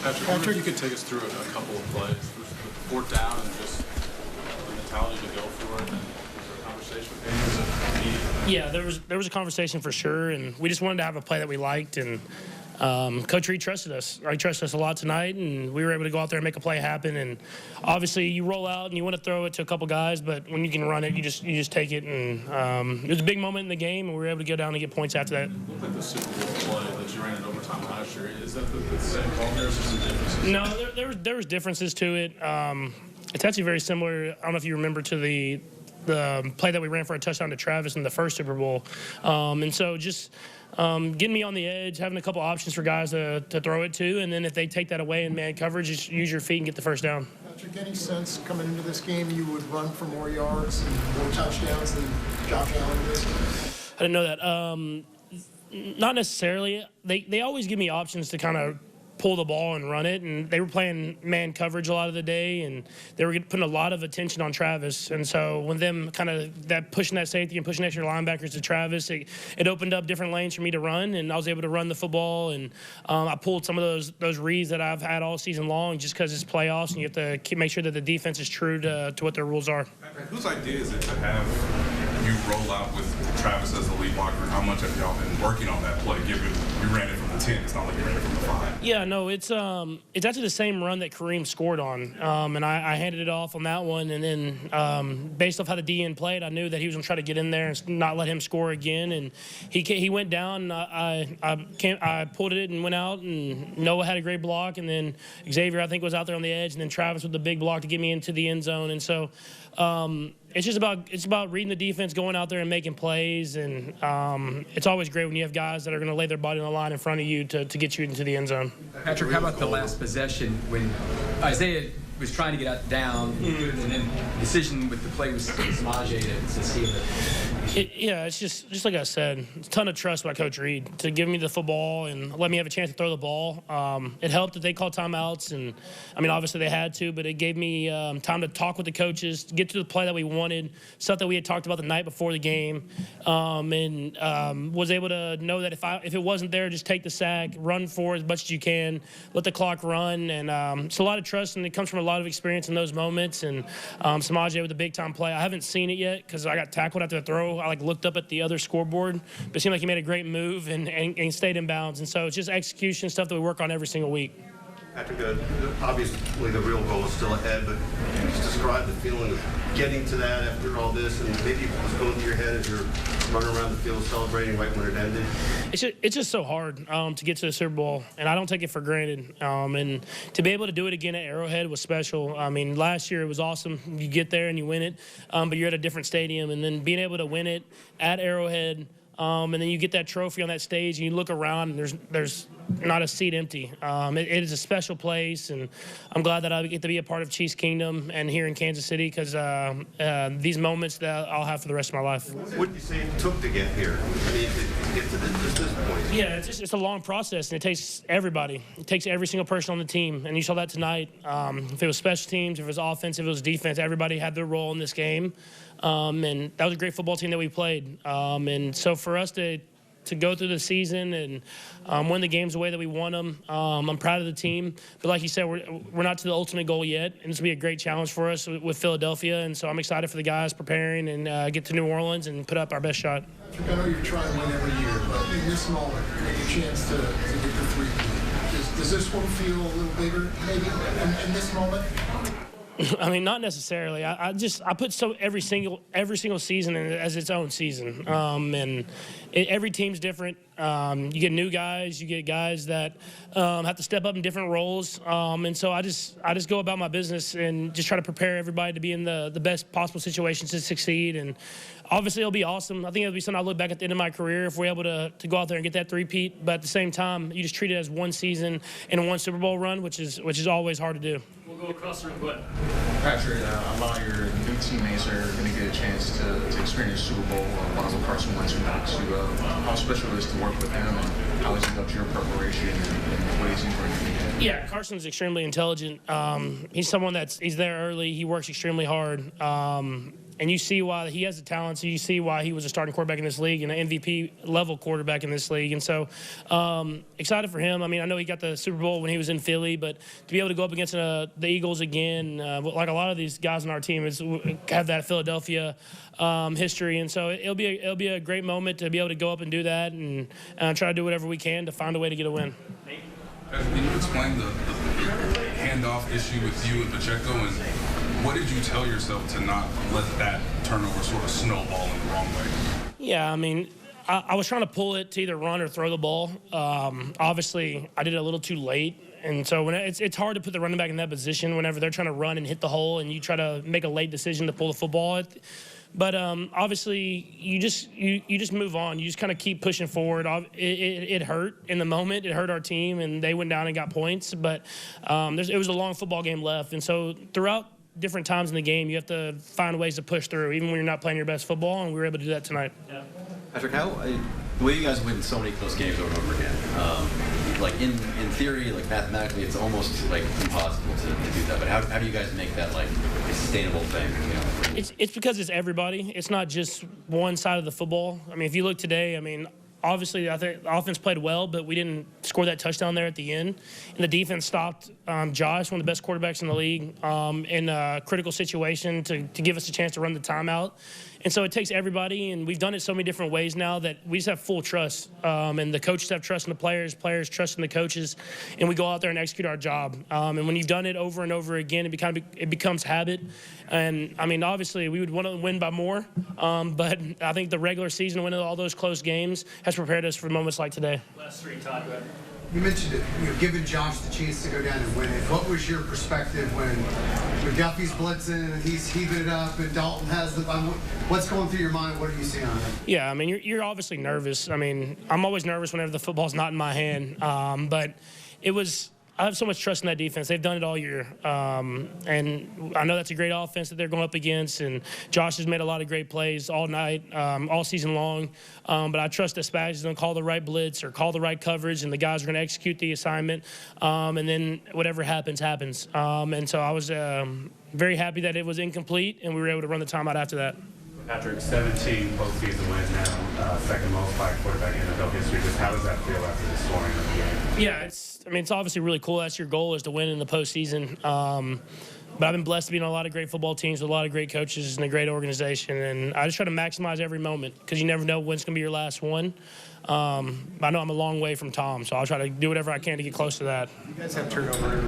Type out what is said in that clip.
Patrick, I wonder if you could take us through a couple of plays with fourth down and just the mentality to go for it. And was there a conversation with him? Was it immediate? Yeah, there was a conversation for sure, and we just wanted to have a play that we liked. And Coach Reed trusted us. He trusted us a lot tonight, and we were able to go out there and make a play happen. And obviously, you roll out and you want to throw it to a couple guys, but when you can run it, you just take it. And it was a big moment in the game, and we were able to go down and get points after that. It looked like the Super Bowl play that you ran in overtime last year. Is that the same call there? Or is there some differences? No, there was differences to it. It's actually very similar. I don't know if you remember to the play that we ran for a touchdown to Travis in the first Super Bowl. And so just getting me on the edge, having a couple options for guys to throw it to, and then if they take that away in man coverage, just use your feet and get the first down. Patrick, any sense coming into this game you would run for more yards and more touchdowns than Josh Allen did? I didn't know that. Not necessarily. They always give me options to kind of pull the ball and run it, and they were playing man coverage a lot of the day, and they were putting a lot of attention on Travis. And so when them kind of that pushing that safety and pushing extra linebackers to Travis, it opened up different lanes for me to run, and I was able to run the football. And I pulled some of those reads that I've had all season long, just because it's playoffs and you have to make sure that the defense is true to what their rules are. Whose idea is it to have you roll out with Travis as the lead blocker? How much have y'all been working on that play, given you ran it from the 10? It's not like you ran it from the 5. Yeah, no, it's actually the same run that Kareem scored on, and I handed it off on that one, and then based off how the DN played, I knew that he was going to try to get in there and not let him score again, and he went down. I pulled it and went out, and Noah had a great block, and then Xavier, I think, was out there on the edge, and then Travis with the big block to get me into the end zone. And so it's about reading the defense, going out there and making plays, and it's always great when you have guys that are going to lay their body on the line in front of you to get you into the end zone. Patrick, how about the last possession when Isaiah was trying to get out down, and then the decision with the play was Samaje to seal it? Yeah, it's just like I said, it's a ton of trust by Coach Reed to give me the football and let me have a chance to throw the ball. It helped that they called timeouts, and I mean, obviously they had to, but it gave me time to talk with the coaches, to get to the play that we wanted, stuff that we had talked about the night before the game, and was able to know that if it wasn't there, just take the sack, run for as much as you can, let the clock run, and it's a lot of trust, and it comes from a lot of experience in those moments. And Samaje with a big time play, I haven't seen it yet because I got tackled after the throw. I looked up at the other scoreboard, but it seemed like he made a great move and stayed in bounds. And so it's just execution stuff that we work on every single week. Patrick, obviously the real goal is still ahead, but can you just describe the feeling of getting to that after all this, and maybe what's going through your head as you're running around the field celebrating right when it ended? It's just so hard to get to the Super Bowl, and I don't take it for granted. And to be able to do it again at Arrowhead was special. I mean, last year it was awesome. You get there and you win it, but you're at a different stadium, and then being able to win it at Arrowhead, and then you get that trophy on that stage, and you look around, and there's not a seat empty. It is a special place, and I'm glad that I get to be a part of Chiefs Kingdom and here in Kansas City, because these moments that I'll have for the rest of my life. What did you say it took to get here? I mean, to get to this point? Yeah, it's a long process, and it takes everybody. It takes every single person on the team, and you saw that tonight. If it was special teams, if it was offense, if it was defense, everybody had their role in this game. And that was a great football team that we played. And so for us to go through the season and win the games the way that we won them, I'm proud of the team. But like you said, we're not to the ultimate goal yet, and this will be a great challenge for us with Philadelphia. And so I'm excited for the guys preparing and get to New Orleans and put up our best shot. I know you're trying to win every year, but in this moment, you get a chance to get the 3-peat. Does this one feel a little bigger, maybe, in this moment? I mean, not necessarily. I put every single season as its own season, and every team's different. You get new guys, you get guys that have to step up in different roles, and so I just go about my business and just try to prepare everybody to be in the best possible situations to succeed. And obviously, it'll be awesome. I think it'll be something I look back at the end of my career if we're able to go out there and get that three-peat. But at the same time, you just treat it as one season and one Super Bowl run, which is always hard to do. We'll go across the room. Patrick, a lot of your new teammates are going to get a chance to experience Super Bowl. One of them, Carson Wentz, how special it is to work with him, and how has it helped your preparation and ways you bring it? Yeah, Carson's extremely intelligent. He's someone he's there early. He works extremely hard. And you see why he has the talent. So you see why he was a starting quarterback in this league and an MVP level quarterback in this league. And so excited for him. I mean, I know he got the Super Bowl when he was in Philly, but to be able to go up against the Eagles again, like a lot of these guys on our team have that Philadelphia history. And so it'll be a great moment to be able to go up and do that and try to do whatever we can to find a way to get a win. Can you explain the handoff issue with you and Pacheco, and what did you tell yourself to not let that turnover sort of snowball in the wrong way? Yeah, I mean, I was trying to pull it to either run or throw the ball. Obviously, I did it a little too late. And so it's hard to put the running back in that position whenever they're trying to run and hit the hole and you try to make a late decision to pull the football. But obviously, you just move on. You just kind of keep pushing forward. It hurt in the moment. It hurt our team, and they went down and got points. But it was a long football game left. And so throughout different times in the game, you have to find ways to push through, even when you're not playing your best football, and we were able to do that tonight. Yeah. Patrick, the way you guys win so many close games over and over again, like in theory, like mathematically, it's almost like impossible to do that. But how do you guys make that like a sustainable thing? You know? It's because it's everybody. It's not just one side of the football. I mean, if you look today, I mean, obviously, I think the offense played well, but we didn't score that touchdown there at the end. And the defense stopped Josh, one of the best quarterbacks in the league, in a critical situation to give us a chance to run the timeout. And so it takes everybody, and we've done it so many different ways now that we just have full trust. And the coaches have trust in the players trust in the coaches, and we go out there and execute our job. And when you've done it over and over again, it becomes habit. And, I mean, obviously, we would want to win by more, but I think the regular season, winning all those close games, has prepared us for moments like today. Last three, Todd, go ahead. You mentioned it, giving Josh the chance to go down and win it. What was your perspective when Duffy's blitzing and he's heaving it up and Dalton has the what's going through your mind? What are you seeing on him? Yeah, I mean, you're obviously nervous. I mean, I'm always nervous whenever the football's not in my hand. But I have so much trust in that defense. They've done it all year. And I know that's a great offense that they're going up against. And Josh has made a lot of great plays all night, all season long. But I trust that Spags is going to call the right blitz or call the right coverage, and the guys are going to execute the assignment. And then whatever happens, happens. And so I was very happy that it was incomplete, and we were able to run the timeout after that. Patrick, 17 postseason wins now, second most by quarterback in NFL history. Just how does that feel after the scoring of the game? Yeah, it's obviously really cool. That's your goal, is to win in the postseason. But I've been blessed to be on a lot of great football teams with a lot of great coaches and a great organization. And I just try to maximize every moment because you never know when it's going to be your last one. But I know I'm a long way from Tom, so I'll try to do whatever I can to get close to that. You guys have turnover